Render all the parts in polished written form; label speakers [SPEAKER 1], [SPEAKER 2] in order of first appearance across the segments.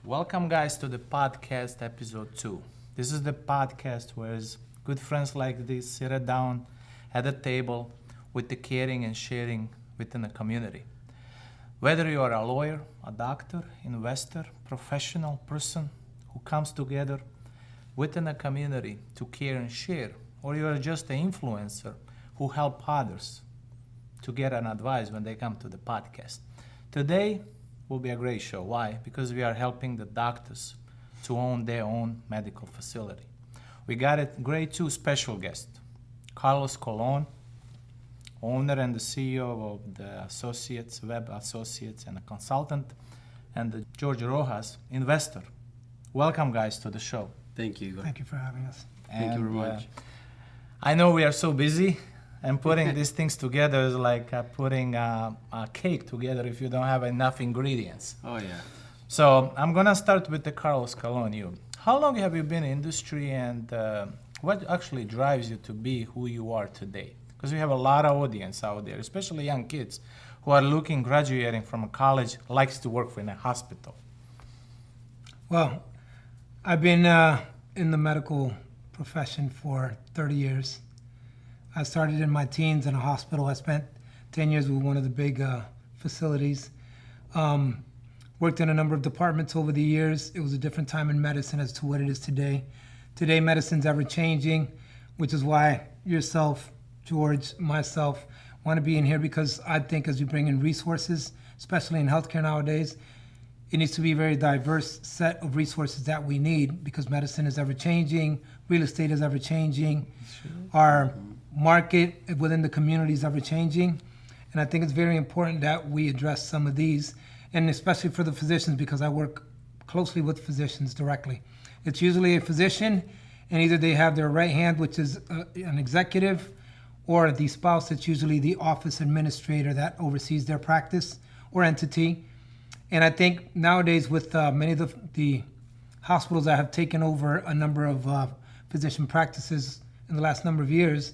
[SPEAKER 1] Welcome, guys, to the podcast episode 2. This is the podcast where good friends like this sit down at a table with the caring and sharing within a community. Whether you are a lawyer, a doctor, investor, professional person who comes together within a community to care and share, or you are just an influencer who help others to get an advice when they come to the podcast. Today will be a great show. Why? Because we are helping the doctors to own their own medical facility. We got a great two special guests. Carlos Colon, owner and the CEO of the Associates, Web Associates, and a consultant, and the Jorge Rojas, investor. Welcome, guys, to the show.
[SPEAKER 2] Thank you, Igor.
[SPEAKER 3] Thank you for having us.
[SPEAKER 2] Thank you very much.
[SPEAKER 1] I know we are so busy, and putting these things together is like putting a cake together if you don't have enough ingredients.
[SPEAKER 2] Oh, yeah.
[SPEAKER 1] So I'm going to start with the Carlos Colon. You. How long have you been in industry, and what actually drives you to be who you are today? Because we have a lot of audience out there, especially young kids who are graduating from a college, likes to work in a hospital.
[SPEAKER 3] Well, I've been in the medical profession for 30 years. I started in my teens in a hospital. I spent 10 years with one of the big facilities. Worked in a number of departments over the years. It was a different time in medicine as to what it is today. Today, medicine's ever changing, which is why yourself, George, myself, want to be in here, because I think as you bring in resources, especially in healthcare nowadays, it needs to be a very diverse set of resources that we need, because medicine is ever changing, real estate is ever changing, our market within the community is ever changing. And I think it's very important that we address some of these, and especially for the physicians, because I work closely with physicians directly. It's usually a physician, and either they have their right hand, which is an executive, or the spouse, that's usually the office administrator that oversees their practice or entity. And I think nowadays with many of the hospitals that have taken over a number of physician practices in the last number of years,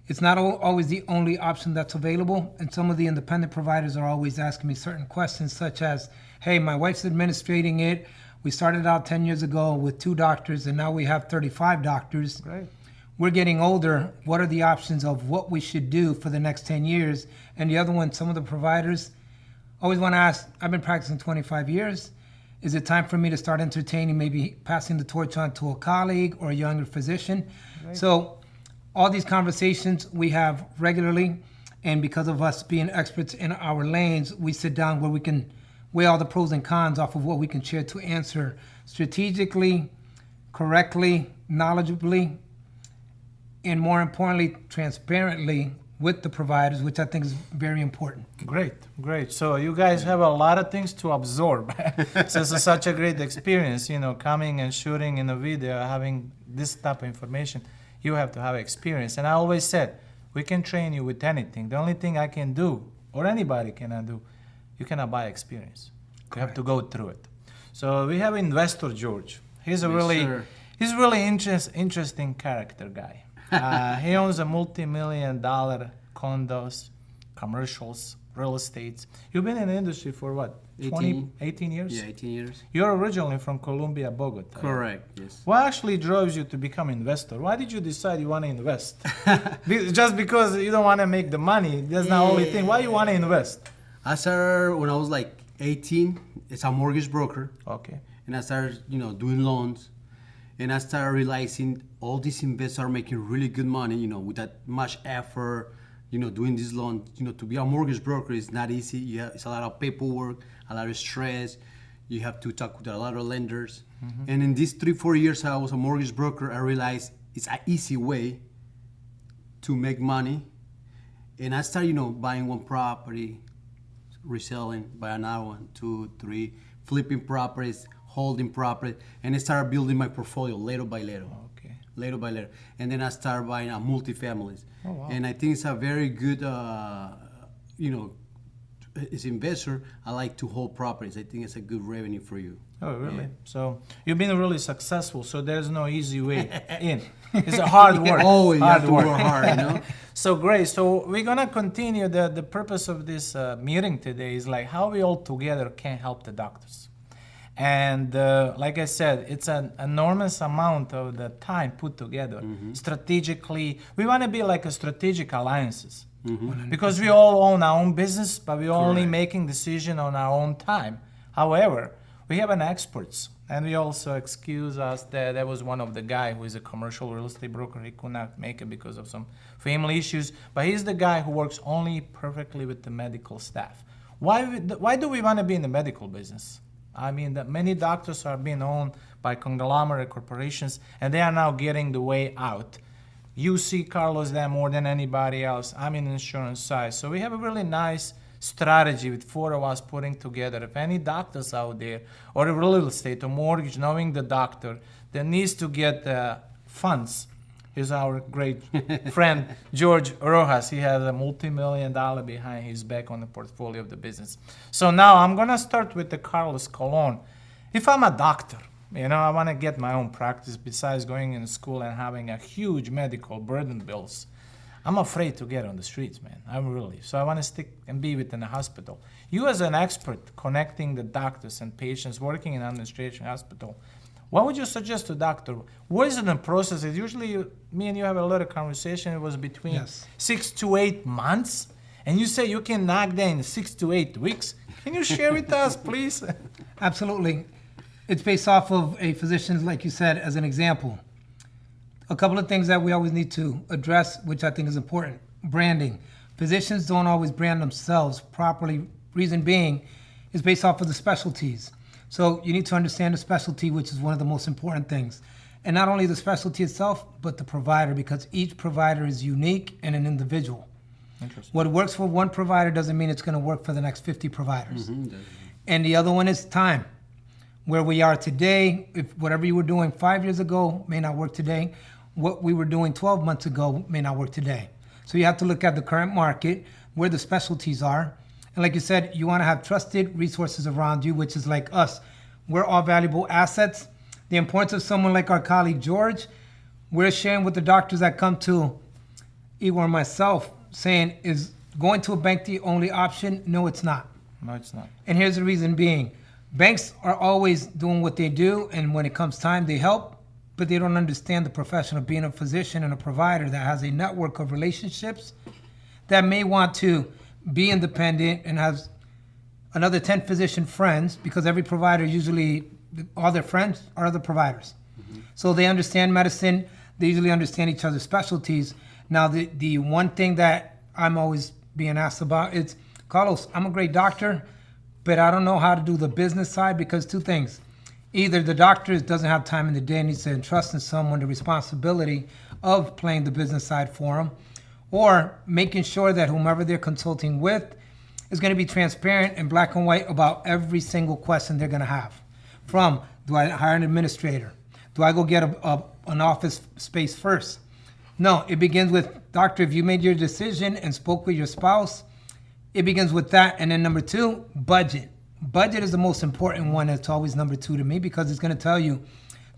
[SPEAKER 3] it's not always the only option that's available. And some of the independent providers are always asking me certain questions, such as, hey, my wife's administrating it. We started out 10 years ago with 2 doctors, and now we have 35 doctors.
[SPEAKER 1] Right.
[SPEAKER 3] We're getting older. What are the options of what we should do for the next 10 years? And the other one, some of the providers always want to ask, I've been practicing 25 years. Is it time for me to start entertaining, maybe passing the torch on to a colleague or a younger physician? Right. So all these conversations we have regularly, and because of us being experts in our lanes, we sit down where we can weigh all the pros and cons off of what we can share to answer strategically, correctly, knowledgeably, and more importantly, transparently with the providers, which I think is very important.
[SPEAKER 1] Great. So you guys have a lot of things to absorb. So this is such a great experience, coming and shooting in a video, having this type of information. You have to have experience. And I always said, we can train you with anything. The only thing I can do, or anybody cannot do, you cannot buy experience. You have to go through it. So we have investor George. He's a really interesting character guy. He owns a multi-million-dollar condos, commercials, real estate. You've been in the industry for what? 18 years?
[SPEAKER 2] Yeah, 18 years.
[SPEAKER 1] You're originally from Colombia, Bogota.
[SPEAKER 2] Correct, yes.
[SPEAKER 1] What actually drove you to become an investor? Why did you decide you want to invest? Just because you don't want to make the money, that's not the only thing. Why you want to invest?
[SPEAKER 2] I started when I was like 18. It's a mortgage broker.
[SPEAKER 1] Okay.
[SPEAKER 2] And I started, doing loans. And I started realizing all these investors are making really good money, with that much effort, doing this loan. To be a mortgage broker is not easy. It's a lot of paperwork, a lot of stress. You have to talk with a lot of lenders. Mm-hmm. And in these 3-4 years I was a mortgage broker, I realized it's an easy way to make money. And I started, buying one property, reselling, buy another one, 2, 3, flipping properties, holding property, and I started building my portfolio little by little.
[SPEAKER 1] Okay.
[SPEAKER 2] Little by little. And then I started buying multifamilies.
[SPEAKER 1] Oh, wow.
[SPEAKER 2] And I think it's a very good, as an investor, I like to hold properties. I think it's a good revenue for you.
[SPEAKER 1] Oh, really?
[SPEAKER 2] Yeah.
[SPEAKER 1] So you've been really successful, so there's no easy way in. It's a hard work.
[SPEAKER 2] Oh, you have to work hard,
[SPEAKER 1] So great. So we're going to continue. The purpose of this meeting today is like how we all together can help the doctors. And like I said, it's an enormous amount of the time put together. Strategically, we want to be like a strategic alliances. Because we all own our own business, but we're only making decision on our own time. However, we have an experts, and we also excuse us that there was one of the guy who is a commercial real estate broker. He could not make it because of some family issues, but he's the guy who works only perfectly with the medical staff. Why do we want to be in the medical business? I mean, that many doctors are being owned by conglomerate corporations, and they are now getting the way out. You see Carlos there more than anybody else. I'm in the insurance side. So we have a really nice strategy with four of us putting together. If any doctors out there, or a real estate or mortgage, knowing the doctor that needs to get funds, is our great friend Jorge Rojas. He has a multi-million-dollar behind his back on the portfolio of the business. So now I'm gonna start with the Carlos Colon. If I'm a doctor, I want to get my own practice besides going in school and having a huge medical burden bills. I'm afraid to get on the streets, man. I'm really. So I want to stick and be within the hospital. You as an expert connecting the doctors and patients working in administration hospital, what would you suggest to doctor? What is the process? It's usually me and you have a lot of conversation. It was between 6 to 8 months. And you say you can knock that in 6 to 8 weeks. Can you share with us, please?
[SPEAKER 3] Absolutely. It's based off of a physician, like you said, as an example. A couple of things that we always need to address, which I think is important. Branding. Physicians don't always brand themselves properly. Reason being is based off of the specialties. So you need to understand the specialty, which is one of the most important things. And not only the specialty itself, but the provider, because each provider is unique and an individual.
[SPEAKER 1] Interesting.
[SPEAKER 3] What works for one provider doesn't mean it's going to work for the next 50 providers. And the other one is time. Where we are today, if whatever you were doing 5 years ago may not work today, what we were doing 12 months ago may not work today. So you have to look at the current market, where the specialties are. And like you said, you want to have trusted resources around you, which is like us. We're all valuable assets. The importance of someone like our colleague George, we're sharing with the doctors that come to Igor and myself, saying, is going to a bank the only option? No, it's not.
[SPEAKER 1] No, it's not.
[SPEAKER 3] And here's the reason being. Banks are always doing what they do, and when it comes time, they help, but they don't understand the profession of being a physician and a provider that has a network of relationships that may want to be independent and has another 10 physician friends, because every provider usually, all their friends are other providers. So they understand medicine, they usually understand each other's specialties. Now, the one thing that I'm always being asked about is, Carlos, I'm a great doctor, but I don't know how to do the business side, because two things. Either the doctor doesn't have time in the day and needs to entrust in someone the responsibility of playing the business side for them, or making sure that whomever they're consulting with is going to be transparent and black and white about every single question they're going to have. From, do I hire an administrator? Do I go get an office space first? No, it begins with, doctor, if you made your decision and spoke with your spouse, it begins with that. And then number two, budget. Budget is the most important one. It's always number two to me, because it's going to tell you,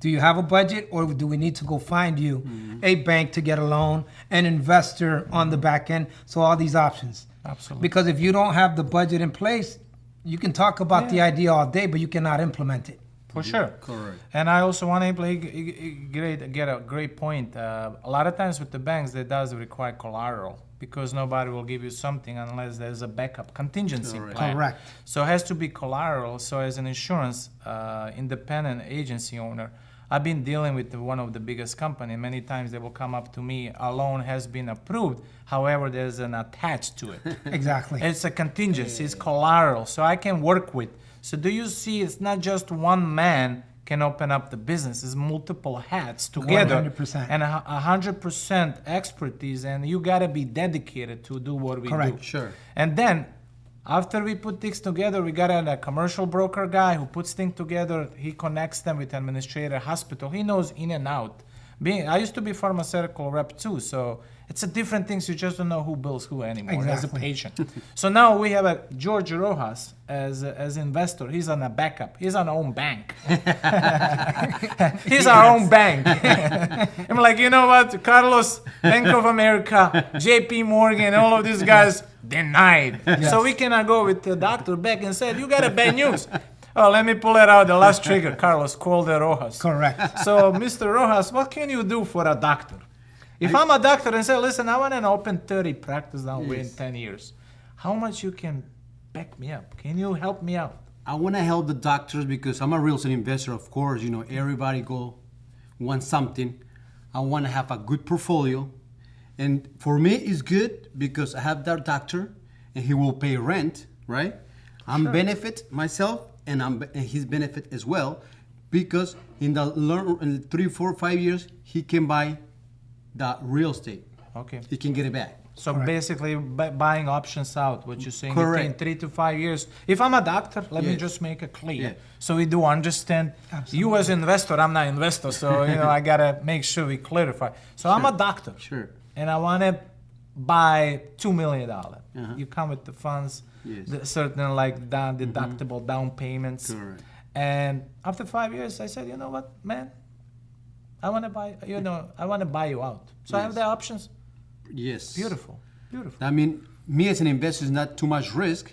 [SPEAKER 3] do you have a budget, or do we need to go find you a bank to get a loan, an investor on the back end? So all these options.
[SPEAKER 1] Absolutely.
[SPEAKER 3] Because if you don't have the budget in place, you can talk about the idea all day, but you cannot implement it.
[SPEAKER 1] For sure.
[SPEAKER 2] Correct.
[SPEAKER 1] And I also want to get a great point. A lot of times with the banks, that does require collateral, because nobody will give you something unless there's a backup contingency plan.
[SPEAKER 3] Correct.
[SPEAKER 1] So it has to be collateral. So as an insurance independent agency owner, I've been dealing with one of the biggest company. Many times they will come up to me, a loan has been approved, however, there's an attached to it.
[SPEAKER 3] Exactly.
[SPEAKER 1] It's a contingency, it's collateral, so I can work with. So do you see, it's not just one man can open up the business, it's multiple hats together.
[SPEAKER 3] 100%.
[SPEAKER 1] And 100% expertise, and you gotta be dedicated to do what we
[SPEAKER 3] Correct.
[SPEAKER 1] do.
[SPEAKER 2] Sure.
[SPEAKER 1] And then, after we put things together, we got a commercial broker guy who puts things together. He connects them with administrator, hospital. He knows in and out. I used to be pharmaceutical rep too, so it's a different things. You just don't know who bills who anymore as a
[SPEAKER 3] Exactly.
[SPEAKER 1] patient. So now we have a Jorge Rojas as investor. He's on a backup. He's on our own bank. He's our own bank. I'm like, you know what, Carlos, Bank of America, JP Morgan, all of these guys denied. So we cannot go with the doctor back and said, you got a bad news. Oh, let me pull it out. The last trigger, Carlos, call the Rojas.
[SPEAKER 3] Correct.
[SPEAKER 1] So, Mr. Rojas, what can you do for a doctor? If I'm a doctor and say, listen, I want to open 30 practice down way in 10 years, how much you can back me up? Can you help me out?
[SPEAKER 2] I want to help the doctors because I'm a real estate investor. Of course, you know, everybody wants something. I want to have a good portfolio. And for me, it's good because I have that doctor and he will pay rent, right? I'm benefit myself and his benefit as well because in 3, 4, 5 years, he can buy the real estate.
[SPEAKER 1] Okay.
[SPEAKER 2] He can get it back.
[SPEAKER 1] So basically buying options out, what you're saying,
[SPEAKER 2] Correct.
[SPEAKER 1] in 3 to 5 years. If I'm a doctor, let me just make it clear. So we do understand, you as investor, I'm not investor, so you know I gotta make sure we clarify. So I'm a doctor.
[SPEAKER 2] Sure.
[SPEAKER 1] And I wanna buy $2 million. You come with the funds, certain like deductible down payments.
[SPEAKER 2] Correct.
[SPEAKER 1] And after 5 years, I said, you know what, man? I wanna buy you out. So I have the options.
[SPEAKER 2] Yes.
[SPEAKER 1] Beautiful, beautiful.
[SPEAKER 2] I mean, me as an investor is not too much risk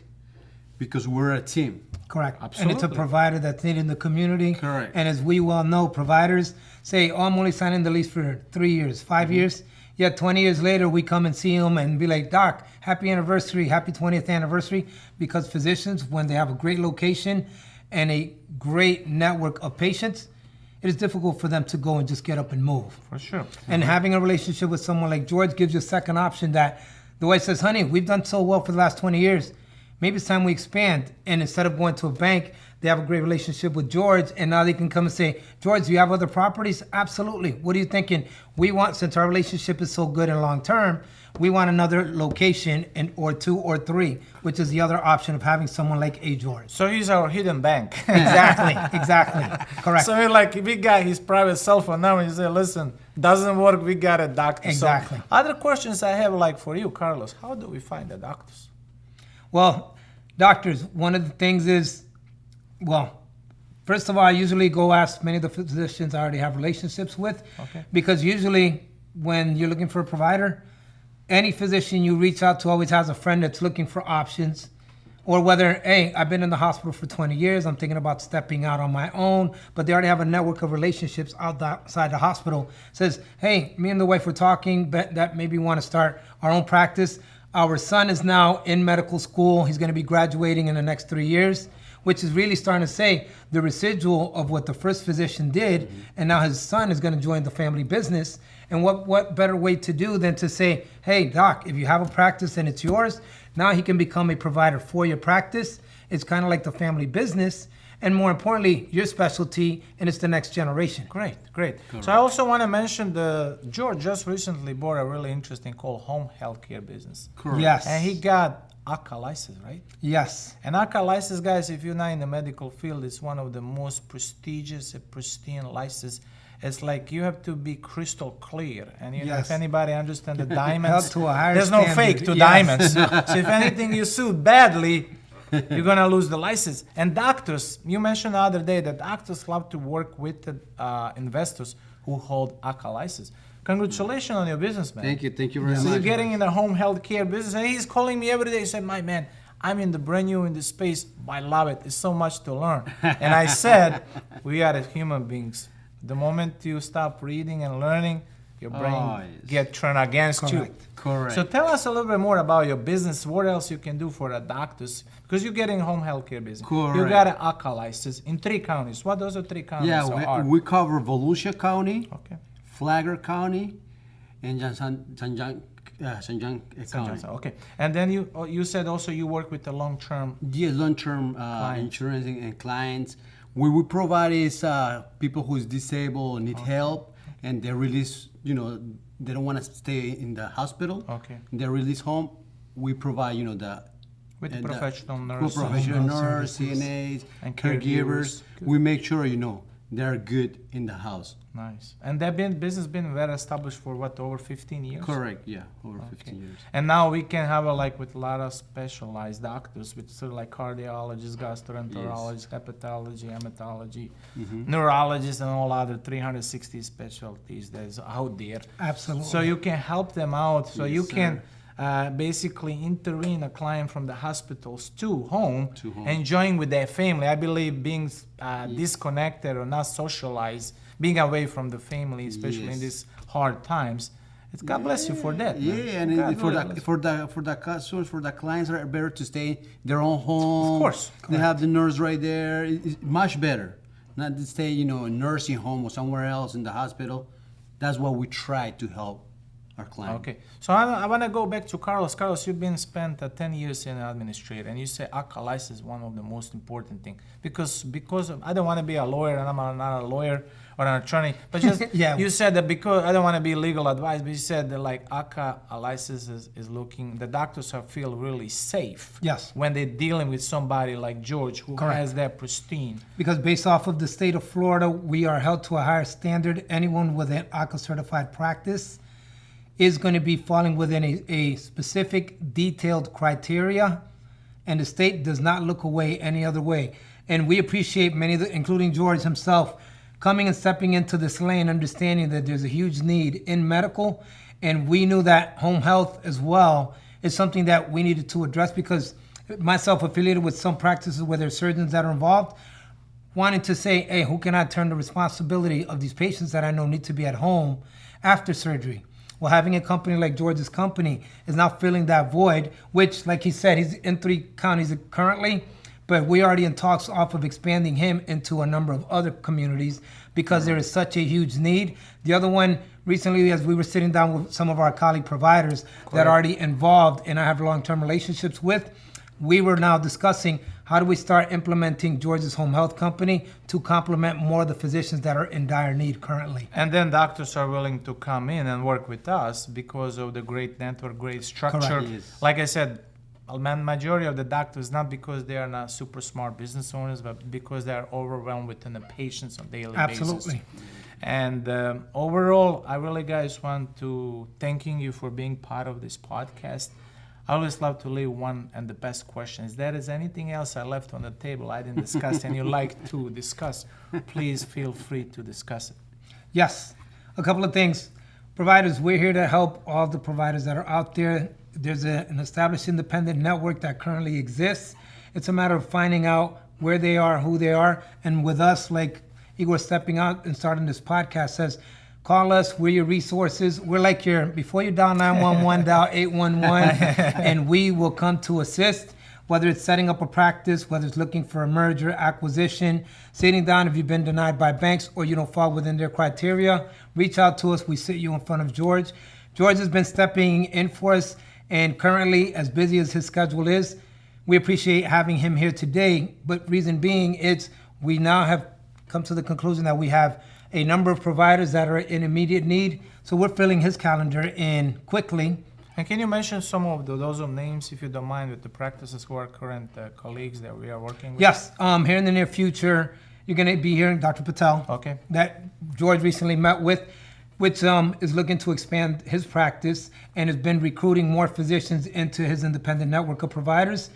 [SPEAKER 2] because we're a team.
[SPEAKER 3] Correct.
[SPEAKER 1] Absolutely.
[SPEAKER 3] And it's a provider that's needed in the community.
[SPEAKER 2] Correct.
[SPEAKER 3] And as we well know, providers say, oh, I'm only signing the lease for 3 years, 5 years. Yet 20 years later, we come and see them and be like, Doc, happy anniversary, happy 20th anniversary. Because physicians, when they have a great location and a great network of patients, it is difficult for them to go and just get up and move.
[SPEAKER 1] For sure.
[SPEAKER 3] And having a relationship with someone like George gives you a second option that the wife says, honey, we've done so well for the last 20 years. Maybe it's time we expand. And instead of going to a bank, they have a great relationship with George. And now they can come and say, George, do you have other properties? Absolutely. What are you thinking? We want, since our relationship is so good and long term, we want another location or 2 or 3, which is the other option of having someone like a George.
[SPEAKER 1] So he's our hidden bank.
[SPEAKER 3] Exactly. Correct.
[SPEAKER 1] So we're like, we got his private cell phone number. You say, listen, doesn't work. We got a doctor.
[SPEAKER 3] Exactly.
[SPEAKER 1] So other questions I have, like for you, Carlos, how do we find the doctors?
[SPEAKER 3] Well, doctors, one of the things is, well, first of all, I usually go ask many of the physicians I already have relationships with.
[SPEAKER 1] Okay.
[SPEAKER 3] Because usually when you're looking for a provider, any physician you reach out to always has a friend that's looking for options. Or whether, hey, I've been in the hospital for 20 years, I'm thinking about stepping out on my own, but they already have a network of relationships outside the hospital. Says, hey, me and the wife were talking, that maybe want to start our own practice. Our son is now in medical school. He's going to be graduating in the next 3 years, which is really starting to say the residual of what the first physician did, and now his son is going to join the family business. And what better way to do than to say, hey, doc, if you have a practice and it's yours, now he can become a provider for your practice. It's kind of like the family business. And more importantly, your specialty, and it's the next generation.
[SPEAKER 1] Great. So I also want to mention George just recently bought a really interesting called home healthcare business.
[SPEAKER 2] Correct.
[SPEAKER 3] Yes.
[SPEAKER 1] And he got ACA license, right?
[SPEAKER 3] Yes.
[SPEAKER 1] And ACA license, guys, if you're not in the medical field, it's one of the most prestigious and pristine licenses. It's like you have to be crystal clear. And you know, if anybody understands the diamonds,
[SPEAKER 3] Held to a higher
[SPEAKER 1] there's no
[SPEAKER 3] standard.
[SPEAKER 1] fake to diamonds. So if anything you suit badly, you're going to lose the license. And doctors, you mentioned the other day that doctors love to work with the, investors who hold ACA license. Congratulations on your business, man.
[SPEAKER 2] Thank you very much.
[SPEAKER 1] So you're getting in the home health care business. And he's calling me every day. He said, my man, I'm in the brand new in this space. I love it. It's so much to learn. And I said, we are as human beings. The moment you stop reading and learning, your brain get turned against you.
[SPEAKER 2] Correct.
[SPEAKER 1] So tell us a little bit more about your business. What else you can do for the doctors? Because you're getting home healthcare business.
[SPEAKER 2] Correct.
[SPEAKER 1] You got an ACA license in 3 counties. What those are 3 counties are?
[SPEAKER 2] We cover Volusia County,
[SPEAKER 1] Okay.
[SPEAKER 2] Flagler County, and Sanjang County.
[SPEAKER 1] Okay. And then you said also you work with the long-term.
[SPEAKER 2] Yes, long-term insurance and clients. We provide is people who is disabled, need help, and they release, they don't want to stay in the hospital.
[SPEAKER 1] Okay.
[SPEAKER 2] They release home. We provide,
[SPEAKER 1] With professional nurses.
[SPEAKER 2] Professional nurse, CNAs,
[SPEAKER 1] And
[SPEAKER 2] caregivers.
[SPEAKER 1] caregivers.
[SPEAKER 2] We make sure, they're good in the house.
[SPEAKER 1] Nice. And that business been very established for over 15 years?
[SPEAKER 2] Correct, yeah, over 15 years.
[SPEAKER 1] And now we can have with a lot of specialized doctors, with sort of like cardiologists, gastroenterologists, hepatology, hematology, neurologists, and all other 360 specialties that's out there.
[SPEAKER 3] Absolutely.
[SPEAKER 1] So you can help them out. So
[SPEAKER 2] Yes,
[SPEAKER 1] you can, basically intervene a client from the hospitals to home,
[SPEAKER 2] To home.
[SPEAKER 1] enjoying with their family. I believe being disconnected or not socialized, being away from the family, especially in
[SPEAKER 2] Yes.
[SPEAKER 1] these hard times. It's God bless you for that. man.
[SPEAKER 2] Yeah, and
[SPEAKER 1] God
[SPEAKER 2] for
[SPEAKER 1] really
[SPEAKER 2] the
[SPEAKER 1] bless you.
[SPEAKER 2] for the customers, for the clients, are better to stay their own home.
[SPEAKER 1] Of course.
[SPEAKER 2] They have the nurse right there. It's much better, not to stay, in a nursing home or somewhere else in the hospital. That's what we try to help our clients.
[SPEAKER 1] Okay, so I want to go back to Carlos. Carlos, you've been spent 10 years in administrator, and you say ACA license is one of the most important thing because I don't want to be a lawyer, and I'm not a lawyer or an attorney, but just
[SPEAKER 3] Yeah.
[SPEAKER 1] you said that because I don't want to be legal advice, but you said that like ACA license is looking, the doctors are feel really safe.
[SPEAKER 3] Yes.
[SPEAKER 1] When they're dealing with somebody like George who
[SPEAKER 3] Correct.
[SPEAKER 1] has that pristine.
[SPEAKER 3] Because based off of the state of Florida, we are held to a higher standard. Anyone with an ACA certified practice is going to be falling within a specific detailed criteria, and the state does not look away any other way. And we appreciate many of the, including George himself, coming and stepping into this lane, understanding that there's a huge need in medical, and we knew that home health as well is something that we needed to address, because myself affiliated with some practices where there's surgeons that are involved, wanting to say, hey, who can I turn the responsibility of these patients that I know need to be at home after surgery? Well, having a company like George's company is now filling that void, which, like he said, he's in 3 counties currently, but we're already in talks off of expanding him into a number of other communities because there is such a huge need. The other one, recently, as we were sitting down with some of our colleague providers that are already involved and I have long-term relationships with, we were now discussing how do we start implementing George's home health company to complement more of the physicians that are in dire need currently.
[SPEAKER 1] And then doctors are willing to come in and work with us because of the great network, great structure.
[SPEAKER 3] Correct.
[SPEAKER 2] Yes.
[SPEAKER 1] Like I said, majority of the doctors, not because they are not super smart business owners, but because they are overwhelmed with the patients on a daily basis.
[SPEAKER 3] Absolutely.
[SPEAKER 1] And overall, I really, guys, want to thanking you for being part of this podcast. I always love to leave one and the best question. If there is anything else I left on the table I didn't discuss and you like to discuss, please feel free to discuss it.
[SPEAKER 3] Yes, a couple of things. Providers, we're here to help all the providers that are out there. There's an established independent network that currently exists. It's a matter of finding out where they are, who they are, and with us, like Igor stepping out and starting this podcast says, call us, we're your resources. We're like your, before you dial 911, dial 811, and we will come to assist, whether it's setting up a practice, whether it's looking for a merger, acquisition, sitting down if you've been denied by banks or you don't fall within their criteria, reach out to us. We sit you in front of George. George has been stepping in for us, and currently, as busy as his schedule is, we appreciate having him here today. But reason being, it's we now have come to the conclusion that we have a number of providers that are in immediate need. So we're filling his calendar in quickly.
[SPEAKER 1] And can you mention some of those names, if you don't mind, with the practices who are current colleagues that we are working with?
[SPEAKER 3] Yes, here in the near future, you're going to be hearing Dr. Patel,
[SPEAKER 1] Okay.
[SPEAKER 3] that George recently met with, which is looking to expand his practice and has been recruiting more physicians into his independent network of providers.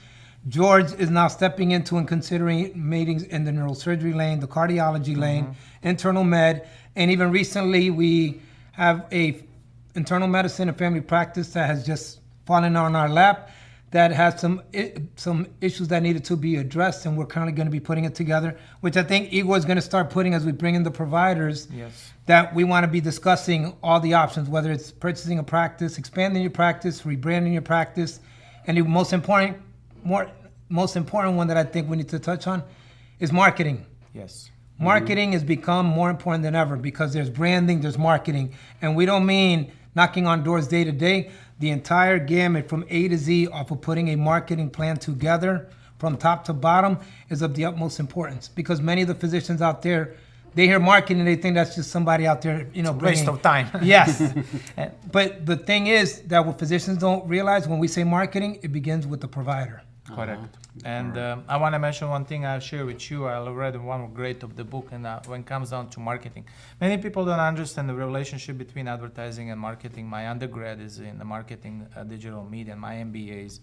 [SPEAKER 3] George is now stepping into and considering meetings in the neurosurgery lane, the cardiology lane, internal med, and even recently we have a internal medicine and family practice that has just fallen on our lap that has some issues that needed to be addressed, and we're currently going to be putting it together, which I think Igor is going to start putting as we bring in the providers.
[SPEAKER 1] Yes.
[SPEAKER 3] That we want to be discussing all the options, whether it's purchasing a practice, expanding your practice, rebranding your practice, and the most important one that I think we need to touch on is marketing.
[SPEAKER 1] Yes.
[SPEAKER 3] Marketing has become more important than ever because there's branding, there's marketing, and we don't mean knocking on doors day to day. The entire gamut from A to Z off of putting a marketing plan together from top to bottom is of the utmost importance, because many of the physicians out there, they hear marketing, they think that's just somebody out there,
[SPEAKER 1] Waste of time.
[SPEAKER 3] Yes. But the thing is that what physicians don't realize, when we say marketing, it begins with the provider.
[SPEAKER 1] Correct. And I want to mention one thing I'll share with you. I read one great of the book, and when it comes down to marketing, many people don't understand the relationship between advertising and marketing. My undergrad is in the marketing, digital media, and my MBA is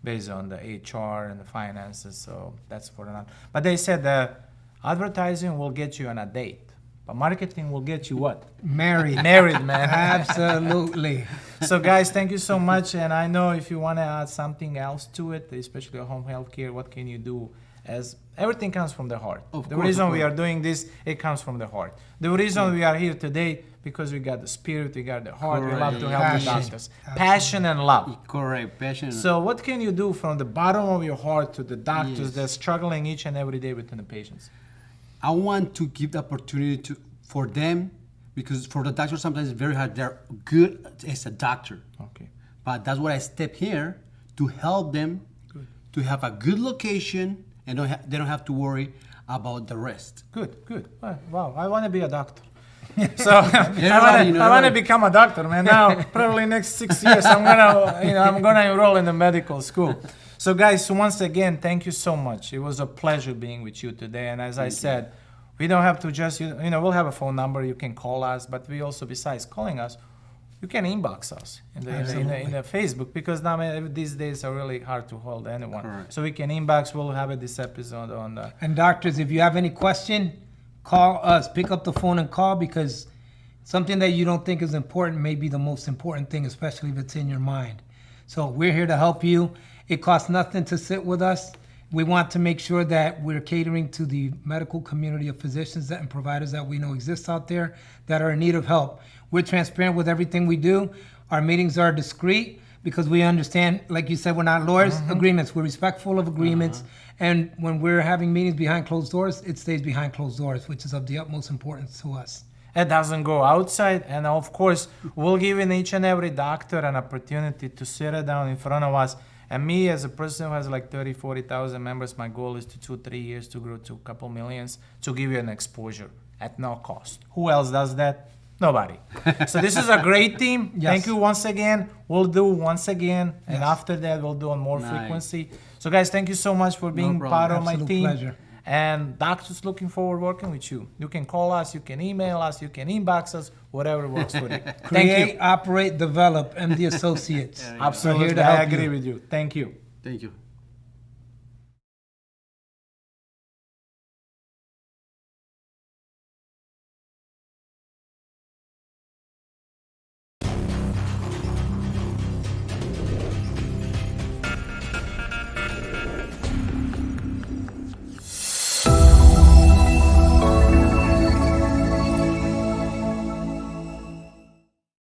[SPEAKER 1] based on the HR and the finances, so that's for another. But they said that advertising will get you on a date, But marketing will get you what?
[SPEAKER 3] Married.
[SPEAKER 1] Married, man.
[SPEAKER 3] Absolutely.
[SPEAKER 1] So guys, thank you so much. And I know if you want to add something else to it, especially home health care, what can you do? As everything comes from the heart.
[SPEAKER 2] Of
[SPEAKER 1] The
[SPEAKER 2] course,
[SPEAKER 1] reason
[SPEAKER 2] of
[SPEAKER 1] we
[SPEAKER 2] course.
[SPEAKER 1] are doing this, it comes from the heart. The reason we are here today, because we got the spirit, we got the heart, we love to help the
[SPEAKER 3] Passion.
[SPEAKER 1] doctors. Passion and love.
[SPEAKER 2] Correct, passion.
[SPEAKER 1] So what can you do from the bottom of your heart to the doctors
[SPEAKER 2] Yes.
[SPEAKER 1] that are struggling each and every day within the patients?
[SPEAKER 2] I want to give the opportunity for them, because for the doctor sometimes it's very hard. They're good as a doctor,
[SPEAKER 1] Okay.
[SPEAKER 2] but that's why I step here to help them to have a good location and they don't have to worry about the rest.
[SPEAKER 1] Good, good. Wow, I want to be a doctor. So I want to
[SPEAKER 2] right.
[SPEAKER 1] become a doctor, man. Now, probably next 6 years, I'm gonna enroll in the medical school. So, guys, once again, thank you so much. It was a pleasure being with you today. And as I said, we don't have to just, we'll have a phone number. You can call us, but we also, besides calling us, you can inbox us in the Facebook, because now these days are really hard to hold anyone.
[SPEAKER 2] Correct.
[SPEAKER 1] So we can inbox. We'll have this episode on the.
[SPEAKER 3] And doctors, if you have any question, call us. Pick up the phone and call, because something that you don't think is important may be the most important thing, especially if it's in your mind. So we're here to help you. It costs nothing to sit with us. We want to make sure that we're catering to the medical community of physicians and providers that we know exist out there that are in need of help. We're transparent with everything we do. Our meetings are discreet because we understand, like you said, we're not lawyers. Agreements. We're respectful of agreements. And when we're having meetings behind closed doors, it stays behind closed doors, which is of the utmost importance to us.
[SPEAKER 1] It doesn't go outside, and of course, we'll give each and every doctor an opportunity to sit down in front of us. And me, as a person who has like 30, 40,000 members, my goal is to 2-3 years to grow to a couple millions, to give you an exposure at no cost. Who else does that? Nobody. So this is a great team.
[SPEAKER 3] Yes.
[SPEAKER 1] Thank you once again. We'll do once again, and after that, we'll do on more
[SPEAKER 2] Nice.
[SPEAKER 1] frequency. So guys, thank you so much for being
[SPEAKER 2] problem.
[SPEAKER 1] part of my
[SPEAKER 3] Absolute
[SPEAKER 1] team.
[SPEAKER 3] pleasure.
[SPEAKER 1] And doctors looking forward working with you. You can call us, you can email us, you can inbox us, whatever works for you. Thank
[SPEAKER 3] Create,
[SPEAKER 1] you.
[SPEAKER 3] operate, develop, MD Associates.
[SPEAKER 1] Absolutely,
[SPEAKER 3] We're here to
[SPEAKER 1] I
[SPEAKER 3] help
[SPEAKER 1] agree
[SPEAKER 3] you.
[SPEAKER 1] with you. Thank you.
[SPEAKER 2] Thank you.